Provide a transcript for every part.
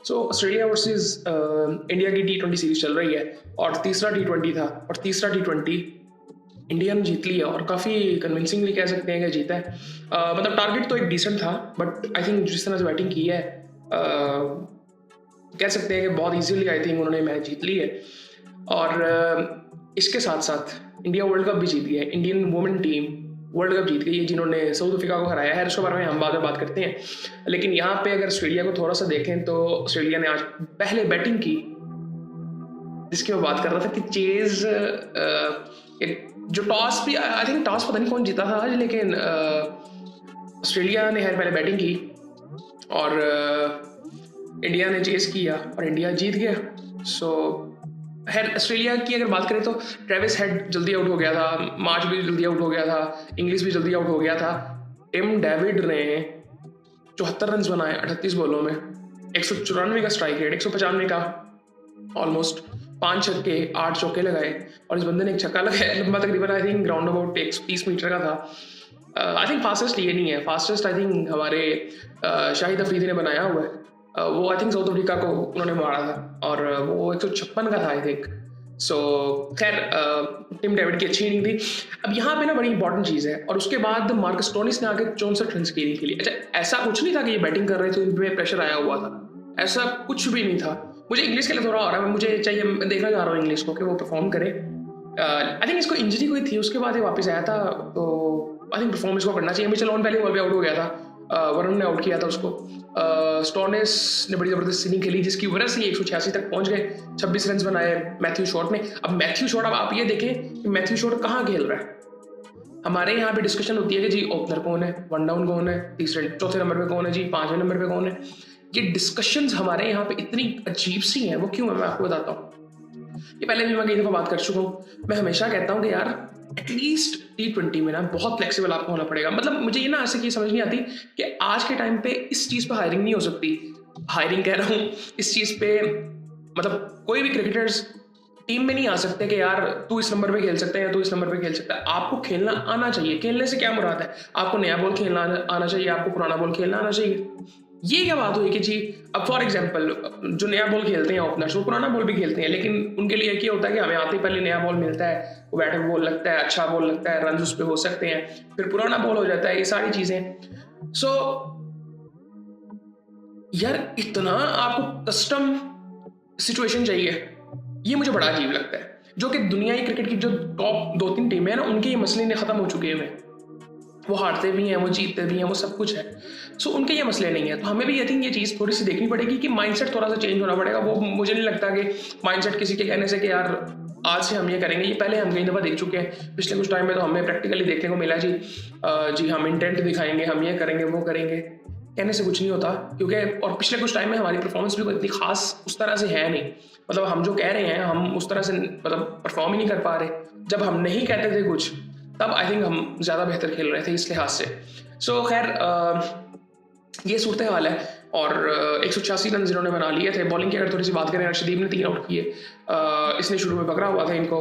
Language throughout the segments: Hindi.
सो ऑस्ट्रेलिया वर्सेस इंडिया की T20 सीरीज चल रही है और तीसरा T20 था और तीसरा T20 इंडिया ने जीत लिया और काफ़ी कन्विंसिंगली कह सकते हैं कि जीता है। मतलब टारगेट तो एक डिसेंट था बट आई थिंक जिस तरह से बैटिंग की है कह सकते हैं कि बहुत इजीली आई थिंक उन्होंने मैच जीत ली है। और इसके साथ साथ इंडिया वर्ल्ड कप भी जीत गया है। Indian women team world cup जीत गई है जिन्होंने साउथ अफ्रीका को हराया है। उसके बारे में हम बाद में बात करते हैं, लेकिन यहाँ पे अगर ऑस्ट्रेलिया को थोड़ा सा देखें तो ऑस्ट्रेलिया ने आज पहले बैटिंग की, जिसकी मैं बात कर रहा था कि चेज जो टॉस भी आई थिंक टॉस पता नहीं कौन जीता था आज, लेकिन ऑस्ट्रेलिया ने पहले बैटिंग की और इंडिया ने चेस किया और इंडिया जीत गया। सो ऑस्ट्रेलिया की अगर बात करें तो ट्रेविस हेड जल्दी आउट हो गया था, मार्च भी जल्दी आउट हो गया था, इंग्लिश भी जल्दी आउट हो गया था। टिम डेविड ने 74 रन बनाए 38 बॉलों में, 194 का स्ट्राइक रेट, 195 का ऑलमोस्ट, 5 छक्के 8 चौके लगाए और इस बंदे ने एक छक्का लगाया लंबा, तकरीबन I think ground about 130 metre का था। आई थिंक फास्टेस्ट ये नहीं है, फास्टेस्ट आई थिंक हमारे शाहिद अफरीदी ने बनाया हुआ है। वो आई थिंक साउथ अफ्रीका को उन्होंने मारा था और वो 156 का था आई थिंक। सो खैर टिम डेविड की अच्छी इनिंग थी। अब यहाँ पे ना बड़ी इंपॉर्टेंट चीज़ है, और उसके बाद मार्कस स्टोनिस ने आके 64 रन की के लिए। अच्छा, ऐसा कुछ नहीं था कि ये बैटिंग कर रहे थे इन पे प्रेशर आया हुआ था, ऐसा कुछ भी नहीं था। मुझे इंग्लिश के लिए थोड़ा हो रहा है, मुझे चाहिए, मैं देखना चाह रहा हूँ इंग्लिश को कि वो परफॉर्म करे। आई थिंक इसको इंजरी हुई थी, उसके बाद ये वापस आया था, तो आई थिंक परफॉर्मेंस को करना चाहिए। मिचेल ऑन पहले बॉल पे आउट हो गया था, वरुण ने आउट किया था उसको। स्टोनिस ने बड़ी ज़बरदस्त इनिंग खेली जिसकी वजह से 186 तक पहुंच गए, 26 रन बनाए मैथ्यू शॉट ने। अब मैथ्यू शॉट, अब आप ये देखें कि मैथ्यू शॉट कहाँ खेल रहा है। हमारे यहाँ पे डिस्कशन होती है कि जी ओपनर कौन है, वन डाउन कौन है, चौथे नंबर पे कौन है, जी 5वें नंबर पे कौन है। ये डिस्कशंस हमारे यहाँ पे इतनी अजीब सी हैं, वो क्यों है मैं आपको बताता हूँ। ये पहले भी मैं कई दफ़ा बात कर चुका हूँ। मैं हमेशा कहता हूँ कि यार एटलीस्ट T20 में ना बहुत फ्लेक्सिबल आपको होना पड़ेगा। मतलब मुझे ये ना ऐसे की समझ नहीं आती कि आज के टाइम पे इस चीज़ पे हायरिंग नहीं हो सकती। हायरिंग कह रहा हूँ इस चीज़ पे, मतलब कोई भी क्रिकेटर्स टीम में नहीं आ सकते कि यार तू इस नंबर पे खेल सकता है या तू इस नंबर पे खेल सकता है। आपको खेलना आना चाहिए। खेलने से क्या मुराद है, आपको नया बॉल खेलना आना चाहिए, आपको पुराना बॉल खेलना आना चाहिए। ये क्या बात हुई कि जी अब फॉर एग्जांपल जो नया बॉल खेलते हैं ओपनर्स, वो पुराना बॉल भी खेलते हैं, लेकिन उनके लिए क्या होता है कि हमें आते ही पहले नया बॉल मिलता है, वो बैटर बॉल लगता है, अच्छा बॉल लगता है, रन उस पर हो सकते हैं, फिर पुराना बॉल हो जाता है, ये सारी चीजें। सो यार इतना आपको कस्टम सिचुएशन चाहिए, ये मुझे बड़ा अजीब लगता है। जो कि दुनिया की क्रिकेट की जो टॉप 2-3 टीमें हैं ना, उनके ये मसले ने खत्म हो चुके हैं। वो हारते भी हैं, वो जीतते भी हैं, वो सब कुछ है। सो उनके ये मसले नहीं है। तो हमें भी आई थिंक ये चीज़ थोड़ी सी देखनी पड़ेगी कि माइंडसेट थोड़ा सा चेंज होना पड़ेगा। वो मुझे नहीं लगता कि माइंडसेट किसी के कहने से कि यार आज से हम ये करेंगे, ये पहले हम कई दफ़ा देख चुके हैं। पिछले कुछ टाइम में तो हमें प्रैक्टिकली देखने को मिला जी हम इंटेंट दिखाएंगे, हम ये करेंगे, वो करेंगे। कहने से कुछ नहीं होता, क्योंकि और पिछले कुछ टाइम में हमारी परफॉर्मेंस भी कोई इतनी खास उस तरह से है नहीं। मतलब हम जो कह रहे हैं हम उस तरह से मतलब परफॉर्म ही नहीं कर पा रहे। जब हम नहीं कहते थे कुछ, तब आई थिंक हम ज़्यादा बेहतर खेल रहे थे इस लिहाज से। सो खैर ये सूरत हाल है। और 186 रन इन्होंने बना लिए थे। बॉलिंग की अगर थोड़ी सी बात करें, अर्शदीप ने 3 आउट किए। इसने शुरू में पकड़ा हुआ था इनको,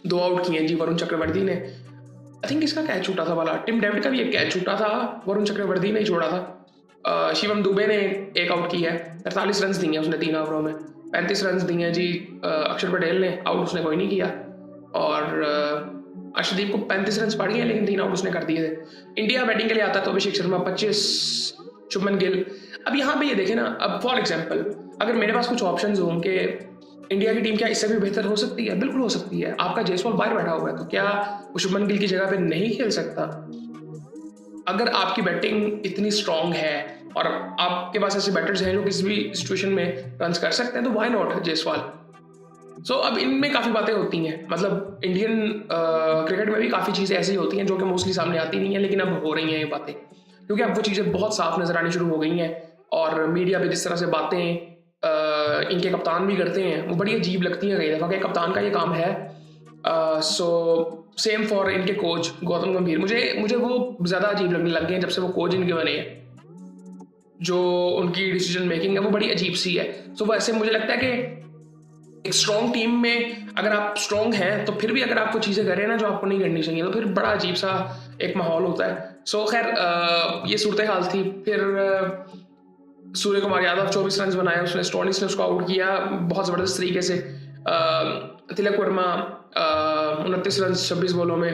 2 आउट किए जी वरुण चक्रवर्ती ने। आई थिंक इसका कैच छूटा था वाला, टिम डेविड का भी एक कैच छूटा था, वरुण चक्रवर्ती ने ही छोड़ा था। शिवम दुबे ने 1 आउट किया है, 43 रन दिए उसने 3 ओवरों में, 35 रन दिए जी अक्षर पटेल ने, आउट उसने कोई नहीं किया। और अर्शदीप को 35 रन पड़ गए, लेकिन 3 आउट उसने कर दिए थे। इंडिया बैटिंग के लिए आता तो अभिषेक शर्मा 25, शुभमन गिल। अब यहाँ पे ये देखें ना, अब फॉर एग्जांपल अगर मेरे पास कुछ ऑप्शंस हों कि इंडिया की टीम क्या इससे भी बेहतर हो सकती है, बिल्कुल हो सकती है। आपका जयसवाल बाहर बैठा हुआ है, तो क्या वो शुभमन गिल की जगह पे नहीं खेल सकता? अगर आपकी बैटिंग इतनी स्ट्रांग है और आपके पास ऐसे बैटर्स हैं जो किसी भी सिचुएशन में रन कर सकते हैं, तो व्हाई नॉट जयसवाल। सो अब इनमें काफ़ी बातें होती हैं। मतलब इंडियन क्रिकेट में भी काफ़ी चीज़ें ऐसी होती हैं जो कि मोस्टली सामने आती नहीं है, लेकिन अब हो रही हैं ये बातें, क्योंकि अब वो चीज़ें बहुत साफ नज़र आनी शुरू हो गई हैं। और मीडिया पे जिस तरह से बातें इनके कप्तान भी करते हैं, वो बड़ी अजीब लगती हैं कई दफ़ा कि कप्तान का ये काम है। सो सेम फॉर इनके कोच गौतम गंभीर। मुझे वो ज़्यादा अजीब लगने लग गए हैं जब से वो कोच इनके बने हैं। जो उनकी डिसीजन मेकिंग है वो बड़ी अजीब सी है। सो वैसे मुझे लगता है कि एक स्ट्रॉन्ग टीम में अगर आप स्ट्रॉन्ग हैं, तो फिर भी अगर आप वो चीज़ें करें ना जो आपको नहीं करनी चाहिए, तो फिर बड़ा अजीब सा एक माहौल होता है। सो खैर ये सूरत हाल थी। फिर सूर्य कुमार यादव 24 रन बनाए, उसने स्टोनिस ने उसको आउट किया बहुत ज़बरदस्त तरीके से। तिलक वर्मा 29 रन 26 बॉलों में।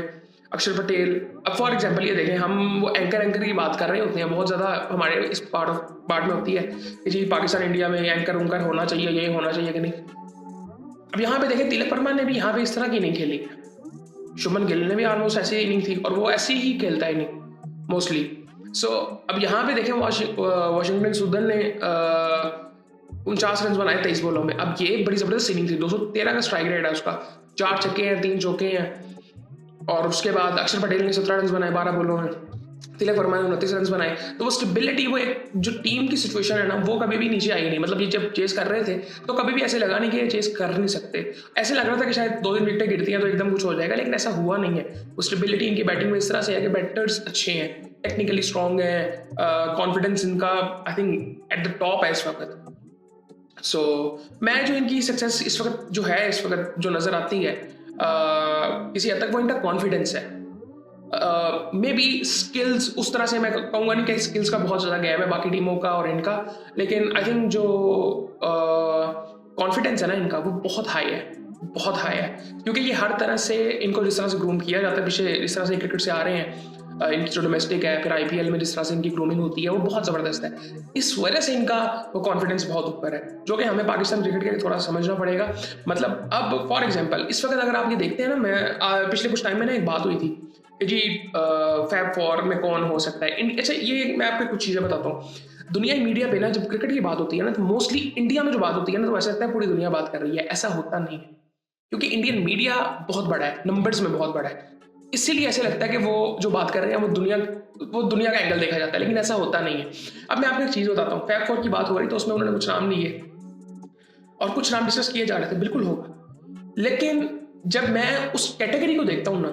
अक्षर पटेल, अब फॉर एग्जांपल ये देखें, हम वो एंकर की बात कर रहे होते हैं, बहुत ज़्यादा हमारे इस पार्ट में होती है कि जी पाकिस्तान इंडिया में एंकर उंकर होना चाहिए, ये होना चाहिए कि नहीं। अब यहाँ पे देखें, तिलक वर्मा ने भी यहाँ पे इस तरह की नहीं खेली। शुभमन गिल ने भी ऑलमोस्ट ऐसी इनिंग थी और वो ऐसी ही खेलता है इनिंग मोस्टली। सो अब यहाँ पे देखें, वाशिंगटन सुंदर ने 49 रन बनाए 23 बॉलों में। अब ये एक बड़ी ज़बरदस्त इनिंग थी, 213 का स्ट्राइक रेट है उसका, 4 छक्के हैं 3 चौके हैं। और उसके बाद अक्षर पटेल ने 17 रन बनाए 12 बॉलों में, तिलक वर्मा ने 29 रन बनाए। तो वो स्टेबिलिटी, वो एक जो टीम की सिचुएशन है ना, वो कभी भी नीचे आई नहीं। मतलब ये जब चेस कर रहे थे तो कभी भी ऐसे लगा नहीं कि ये चेस कर नहीं सकते। ऐसे लग रहा था कि शायद 2-3 विकेटें गिरती हैं तो एकदम कुछ हो जाएगा, लेकिन ऐसा हुआ नहीं है। वो स्टेबिलिटी इनकी बैटिंग में इस तरह से है कि बैटर्स अच्छे हैं, टेक्निकली स्ट्रॉन्ग है, कॉन्फिडेंस इनका I think at the top है इस वक्त। सो मैं जो इनकी सक्सेस इस वक्त जो है, इस वक्त जो नज़र आती है किसी हद तक, वो इनका कॉन्फिडेंस है। मे बी स्किल्स उस तरह से मैं कहूँगा नहीं कि स्किल्स का बहुत ज़्यादा गैप है बाकी टीमों का और इनका, लेकिन आई थिंक जो कॉन्फिडेंस है ना इनका, वो बहुत हाई है, बहुत हाई है। क्योंकि ये हर तरह से इनको जिस तरह से ग्रूम किया जाता है, पीछे जिस तरह से क्रिकेट से आ रहे हैं, इनकी जो डोमेस्टिक है, फिर आईपीएल में जिस तरह से इनकी ग्रूमिंग होती है, वो बहुत ज़बरदस्त है। इस वजह से इनका वो कॉन्फिडेंस बहुत ऊपर है, जो कि हमें पाकिस्तान क्रिकेट के लिए थोड़ा समझना पड़ेगा। मतलब अब फॉर एग्जांपल इस वक्त अगर आप ये देखते हैं ना, मैं पिछले कुछ टाइम में ना एक बात हुई थी कि जी फैब फोर में कौन हो सकता है। अच्छा, ये मैं आपको कुछ चीज़ें बताता हूँ। दुनिया मीडिया पे ना जब क्रिकेट की बात होती है ना, तो मोस्टली इंडिया में जो बात होती है ना, तो ऐसा लगता है पूरी दुनिया बात कर रही है। ऐसा होता नहीं है, क्योंकि इंडियन मीडिया बहुत बड़ा है, नंबर्स में बहुत बड़ा है, इसीलिए ऐसे लगता है कि वो जो बात कर रहे हैं वो दुनिया का एंगल देखा जाता है, लेकिन ऐसा होता नहीं है। अब मैं आपको एक चीज़ बताता हूँ, फैब फोर की बात हो रही तो उसमें उन्होंने कुछ नाम लिए और कुछ नाम डिस्कस किए जा रहे थे, बिल्कुल होगा। लेकिन जब मैं उस कैटेगरी को देखता हूँ ना,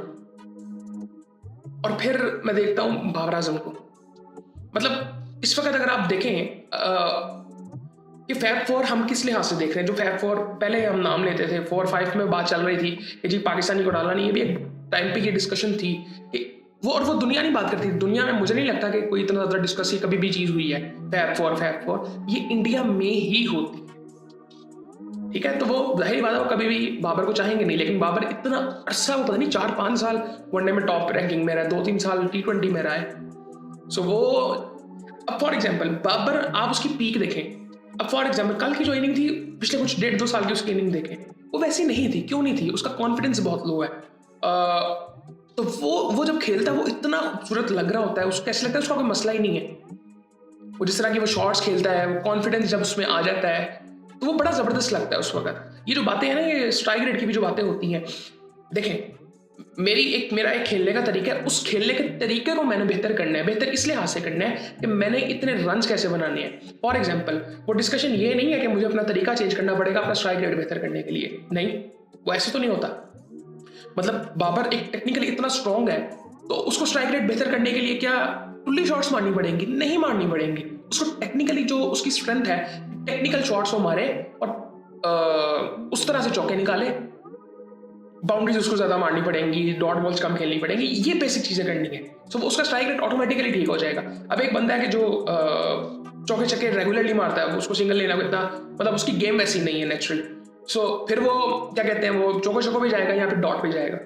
और फिर मैं देखता हूँ बाबर आजम को, मतलब इस वक्त अगर आप देखें कि फैब फोर हम किस लिहाज से देख रहे हैं। जो फैब फोर पहले हम नाम लेते थे, 4-5 में बात चल रही थी कि जी पाकिस्तानी को डालना नहीं, ये भी एक टाइम पे ये डिस्कशन थी कि वो दुनिया नहीं बात करती। दुनिया में मुझे नहीं लगता कि कोई इतना ज़्यादा डिस्कस कभी भी चीज़ हुई है फैब फोर, ये इंडिया में ही होती है, ठीक है। तो वो जाहिर बात है, वो कभी भी बाबर को चाहेंगे नहीं, लेकिन बाबर इतना अरसा, वो पता नहीं 4-5 साल वनडे में टॉप रैंकिंग में रहा है, 2-3 साल T20 में रहा है। सो वो अब फॉर एग्जाम्पल बाबर, आप उसकी पीक देखें। अब फॉर एग्जाम्पल कल की जो इनिंग थी, पिछले कुछ 1.5-2 साल की उसकी इनिंग देखें, वो वैसी नहीं थी। क्यों नहीं थी? उसका कॉन्फिडेंस बहुत लो है। तो वो जब खेलता है वो इतना खूबसूरत लग रहा होता है, उसको ऐसा लगता है उसका कोई मसला ही नहीं है। वो जिस तरह की वो शॉट्स खेलता है, वो कॉन्फिडेंस जब उसमें आ जाता है तो वो बड़ा ज़बरदस्त लगता है उस वक्त। ये जो बातें हैं ना, ये स्ट्राइक रेट की भी जो बातें होती हैं, देखें मेरा एक खेलने का तरीका है, उस खेलने के तरीके को मैंने बेहतर करना है। बेहतर इसलिए हाथ से करना है कि मैंने इतने रन्स कैसे बनाने हैं। फॉर एग्जाम्पल वो डिस्कशन ये नहीं है कि मुझे अपना तरीका चेंज करना पड़ेगा अपना स्ट्राइक रेट बेहतर करने के लिए, नहीं, वो ऐसे तो नहीं होता। मतलब बाबर एक टेक्निकली इतना स्ट्रॉन्ग है, तो उसको स्ट्राइक रेट बेहतर करने के लिए क्या टुल्ली शॉट्स मारनी पड़ेंगी? नहीं मारनी पड़ेंगी। उसको टेक्निकली जो उसकी स्ट्रेंथ है, टेक्निकल शॉट्स वो मारे और उस तरह से चौके निकाले, बाउंड्रीज उसको ज़्यादा मारनी पड़ेंगी, डॉट बॉल्स कम खेलनी पड़ेंगी, ये बेसिक चीज़ें करनी है। सो उसका स्ट्राइक रेट ऑटोमेटिकली ठीक हो जाएगा। अब एक बंदा है कि जो चौके छक्के रेगुलरली मारता है, उसको सिंगल लेना इतना, मतलब उसकी गेम वैसी नहीं है नेचुरल। सो फिर वो क्या कहते हैं, वो चौको चौको भी जाएगा या फिर डॉट पे जाएगा,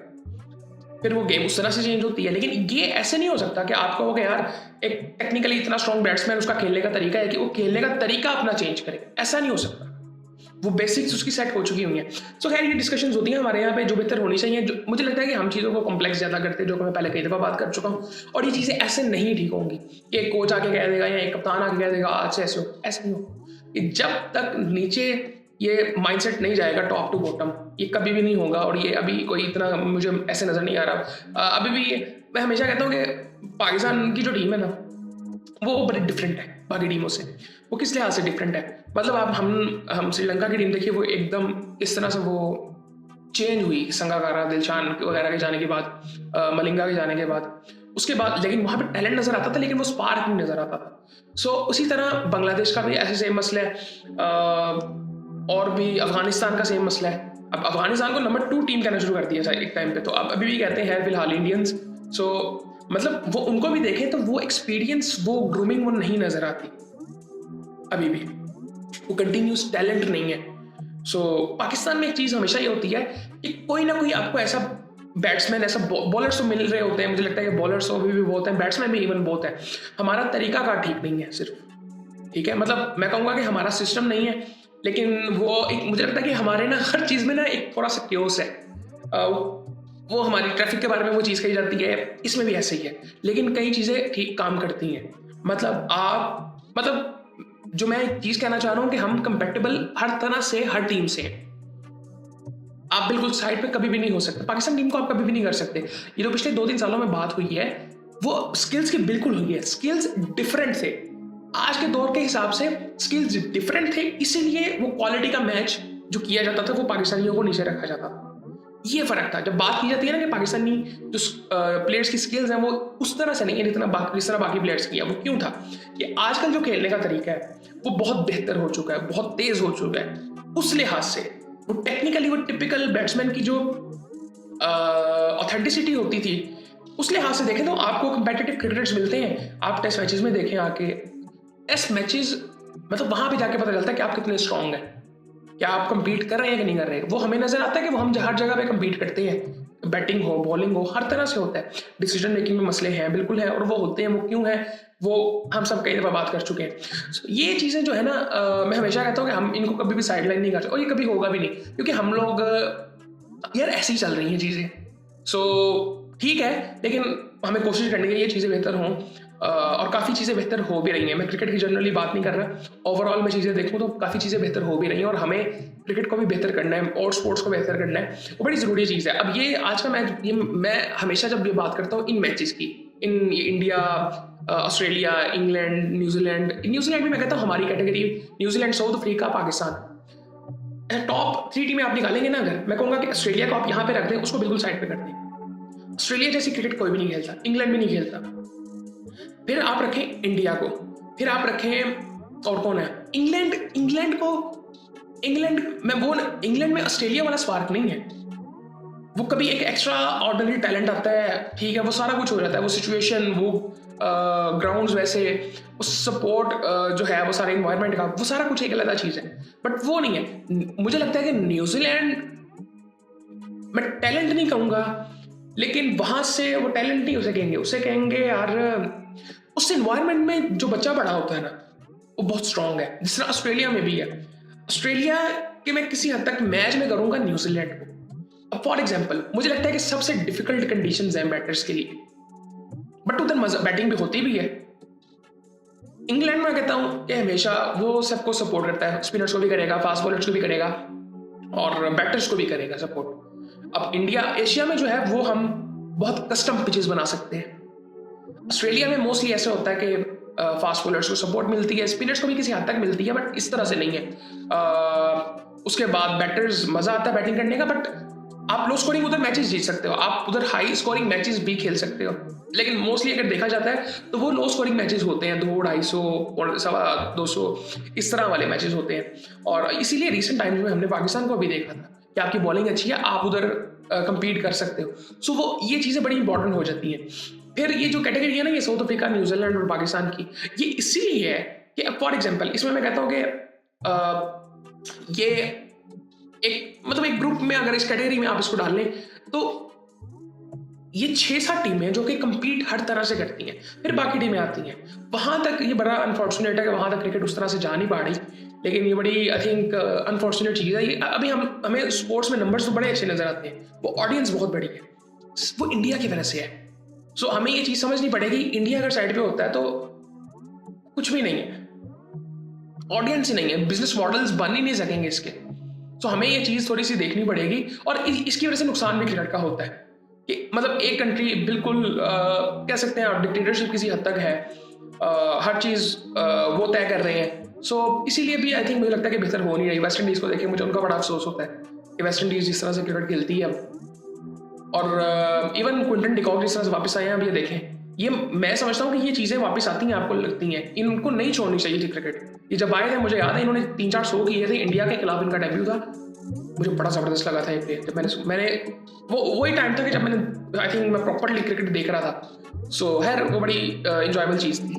फिर वो गेम उस तरह से चेंज होती है। लेकिन ये ऐसे नहीं हो सकता कि आप कहोगे यार एक टेक्निकली इतना स्ट्रॉन्ग बैट्समैन, उसका खेलने का तरीका है कि वो खेलने का तरीका अपना चेंज करे, ऐसा नहीं हो सकता। वो बेसिक्स उसकी सेट हो चुकी हुई हैं। सो खैर ये डिस्कशंस होती हैं हमारे यहाँ पे जो बेहतर होनी चाहिए। जो मुझे लगता है कि हम चीज़ों को कॉम्प्लेक्स ज़्यादा करते हैं, जो कि मैं पहले कई दफ़ा बात कर चुका हूँ, और ये चीज़ें ऐसे नहीं ठीक होंगी कि एक कोच आके कह देगा या एक कप्तान आके कह देगा आज से ऐसे हो, ऐसे नहीं हो। जब तक नीचे ये माइंडसेट नहीं जाएगा टॉप टू बॉटम, ये कभी भी नहीं होगा। और ये अभी कोई इतना मुझे ऐसे नज़र नहीं आ रहा। अभी भी मैं हमेशा कहता हूँ कि पाकिस्तान की जो टीम है ना, वो बड़ी डिफरेंट है बाकी टीमों से। वो किस लिहाज से डिफरेंट है, मतलब आप हम श्रीलंका की टीम देखिए, वो एकदम इस तरह से वो चेंज हुई संगाकारा, दिलशान वगैरह के जाने के बाद, मलिंगा के जाने के बाद, उसके बाद लेकिन वहाँ पे टैलेंट नज़र आता था, लेकिन वो स्पार्क नहीं नज़र आता था। सो उसी तरह बांग्लादेश का भी ऐसे सेम मसला है, और भी अफगानिस्तान का सेम मसला है। अब अफगानिस्तान को नंबर 2 टीम कहना शुरू कर दिया एक टाइम पे, तो अब अभी भी कहते हैं फिलहाल इंडियंस। सो मतलब वो उनको भी देखें तो वो एक्सपीरियंस, वो ग्रूमिंग वो नहीं नज़र आती। अभी भी, वो कंटिन्यूस टैलेंट नहीं है। सो पाकिस्तान में एक चीज़ हमेशा ये होती है कि कोई ना कोई आपको ऐसा बैट्समैन, ऐसा बॉलर्स तो मिल रहे होते हैं, मुझे लगता है कि बॉलर्स तो अभी भी बहुत हैं, बैट्समैन भी इवन बहुत है। हमारा तरीकाकार ठीक नहीं है सिर्फ, ठीक है, मतलब मैं कहूँगा कि हमारा सिस्टम नहीं है, लेकिन वो एक मुझे लगता है कि हमारे ना हर चीज़ में ना एक थोड़ा सा क्योस है। वो हमारी ट्रैफिक के बारे में वो चीज़ कही जाती है, इसमें भी ऐसे ही है, लेकिन कई चीज़ें ठीक काम करती हैं। मतलब जो मैं एक चीज़ कहना चाह रहा हूँ कि हम कंपेटेबल हर तरह से हर टीम से हैं। आप बिल्कुल साइड पे कभी भी नहीं हो सकते, पाकिस्तान टीम को आप कभी भी नहीं कर सकते। ये जो पिछले 2-3 सालों में बात हुई है वो स्किल्स की बिल्कुल हुई है, स्किल्स डिफरेंट थे। आज के दौर के हिसाब से स्किल्स डिफरेंट थे, इसीलिए वो क्वालिटी का मैच जो किया जाता था वो पाकिस्तानियों को नीचे रखा जाता था। ये फर्क था। जब बात की जाती है ना कि पाकिस्तानी जो प्लेयर्स की स्किल्स हैं वो उस तरह से नहीं है जिस तरह बाकी प्लेयर्स की है। वो क्यों था कि आजकल जो खेलने का तरीका है वो बहुत बेहतर हो चुका है, बहुत तेज हो चुका है। उस लिहाज से वो टेक्निकली वो टिपिकल बैट्समैन की जो ऑथेंटिसिटी होती थी उस लिहाज से देखें तो आपको कंपेटिटिव क्रिकेटर्स मिलते हैं। आप टेस्ट मैचेस में देखें आके, टेस्ट मैचेस मतलब वहां पे जाके पता चलता है कि आप कितने स्ट्रांग हैं, क्या आप कंपीट कर रहे हैं कि नहीं कर रहे हैं। वो हमें नजर आता है कि वो हम हर जगह पे कंपीट करते हैं, बैटिंग हो बॉलिंग हो हर तरह से होता है। डिसीजन मेकिंग में मसले हैं, बिल्कुल है, और वो होते हैं। वो क्यों है वो हम सब कई दफा बात कर चुके हैं। ये चीज़ें जो है ना मैं हमेशा कहता हूँ कि हम इनको कभी भी साइडलाइन नहीं कर सकते, और ये कभी होगा भी नहीं, क्योंकि हम लोग यार ऐसी ही चल रही हैं चीज़ें। सो ठीक है, लेकिन हमें कोशिश करनी है ये चीज़ें बेहतर हों, और काफ़ी चीज़ें बेहतर हो भी रही हैं। मैं क्रिकेट की जनरली बात नहीं कर रहा, ओवरऑल में चीज़ें देखूँ तो काफ़ी चीज़ें बेहतर हो भी रही हैं, और हमें क्रिकेट को भी बेहतर करना है और स्पोर्ट्स को बेहतर करना है, वो बड़ी ज़रूरी चीज़ है। अब ये आज का मैच, ये मैं हमेशा जब ये बात करता हूँ इन मैचेस की, in India, Australia, England, New Zealand भी मैं कहता हूँ हमारी category, New Zealand, south Africa, Pakistan, top 3 टीमें आप निकालेंगे ना, अगर मैं कहूँगा कि ऑस्ट्रेलिया को आप यहाँ पे रख दें, उसको बिल्कुल साइड पे कर दें। ऑस्ट्रेलिया जैसी क्रिकेट कोई भी नहीं खेलता, इंग्लैंड भी नहीं खेलता। फिर आप रखें इंडिया को, फिर आप रखें और कौन है, इंग्लैंड में ऑस्ट्रेलिया वाला स्पार्क नहीं है। वो कभी एक एक्स्ट्रा ऑर्डिनरी टैलेंट आता है, ठीक है, वो सारा कुछ हो जाता है, वो सिचुएशन, वो ग्राउंड्स वैसे, वो सपोर्ट जो है, वो सारा इन्वायरमेंट का, वो सारा कुछ एक अलग चीज़ है, बट वो नहीं है। मुझे लगता है कि न्यूजीलैंड, मैं टैलेंट नहीं कहूँगा, लेकिन वहाँ से वो टैलेंट नहीं उसे कहेंगे यार, उस इन्वायरमेंट में जो बच्चा बड़ा होता है ना वो बहुत स्ट्रांग है, जिस तरह ऑस्ट्रेलिया में भी है। ऑस्ट्रेलिया के मैं किसी हद तक मैच में करूँगा न्यूजीलैंड को। अब फॉर एग्जाम्पल मुझे लगता है कि सबसे डिफिकल्ट कंडीशंस हैं बैटर्स के लिए, बट उधर बैटिंग भी होती भी है। इंग्लैंड में कहता हूँ कि हमेशा वो सबको सपोर्ट करता है, स्पिनर्स को भी करेगा, फास्ट बॉलर्स को भी करेगा, और बैटर्स को भी करेगा सपोर्ट। अब इंडिया, एशिया में जो है वो हम बहुत कस्टम पिचेस बना सकते हैं। ऑस्ट्रेलिया में मोस्टली ऐसे होता है कि फास्ट बॉलर्स को सपोर्ट मिलती है, स्पिनर्स को भी किसी हद तक मिलती है, बट इस तरह से नहीं है। उसके बाद बैटर्स, मजा आता है बैटिंग करने का, बट आप लो स्कोरिंग उधर मैचेस जीत सकते हो, आप उधर हाई स्कोरिंग मैचेस भी खेल सकते हो, लेकिन मोस्टली अगर देखा जाता है तो वो लो स्कोरिंग मैचेस होते हैं, 200, 250 और 200 इस तरह वाले मैचेस होते हैं। और इसीलिए रिसेंट टाइम्स में हमने पाकिस्तान को भी देखा था कि आपकी बॉलिंग अच्छी है, आप उधर कंपीट कर सकते हो। सो वो ये चीज़ें बड़ी इंपॉर्टेंट हो जाती हैं। फिर ये जो कैटेगरी है ना, ये साउथ अफ्रीका, न्यूजीलैंड और पाकिस्तान की, ये इसीलिए है कि फॉर एग्जाम्पल इसमें मैं कहता हूँ कि ये एक ग्रुप में अगर इस कैटेगरी में आप इसको डाल लें तो ये 6-7 टीमें जो कि कंपीट हर तरह से करती हैं, फिर बाकी टीमें आती हैं। वहाँ तक ये बड़ा अनफॉर्चुनेट है कि वहाँ तक क्रिकेट उस तरह से जा नहीं पा रही, लेकिन ये बड़ी आई थिंक अनफॉर्चुनेट चीज़ है। ये अभी हमें स्पोर्ट्स में नंबर्स तो बड़े अच्छे नजर आते हैं, वो ऑडियंस बहुत बड़ी है, वो इंडिया की वजह से है। सो हमें ये चीज़ समझनी पड़ेगी, इंडिया अगर साइड पे होता है तो कुछ भी नहीं है, ऑडियंस ही नहीं है, बिजनेस मॉडल्स बन ही नहीं सकेंगे इसके। तो हमें ये चीज़ थोड़ी सी देखनी पड़ेगी, और इसकी वजह से नुकसान भी क्रिकेट का होता है कि मतलब एक कंट्री बिल्कुल कह सकते हैं डिक्टेटरशिप किसी हद तक है, हर चीज़ वो तय कर रहे हैं। सो इसीलिए भी आई थिंक मुझे लगता है कि बेहतर हो नहीं रही। वेस्ट इंडीज़ को देखें, मुझे उनका बड़ा अफसोस होता है कि वेस्ट इंडीज़ जिस तरह से क्रिकेट खेलती है अब, और इवन क्विंटन डिकॉक जिस तरह से वापस आए हैं, अब ये देखें, ये मैं समझता हूँ कि ये चीज़ें वापस आती हैं, आपको लगती हैं, इनको नहीं छोड़नी चाहिए थी क्रिकेट। ये जब आए थे, मुझे याद है इन्होंने 3-4 शो किए थे, इंडिया के खिलाफ इनका डेब्यू था, मुझे बड़ा ज़बरदस्त लगा था ये प्ले। जब मैंने वही टाइम था कि जब मैंने आई थिंक मैं प्रॉपर्ली क्रिकेट देख रहा था। सो खैर वो बड़ी इंजॉयबल चीज़ थी।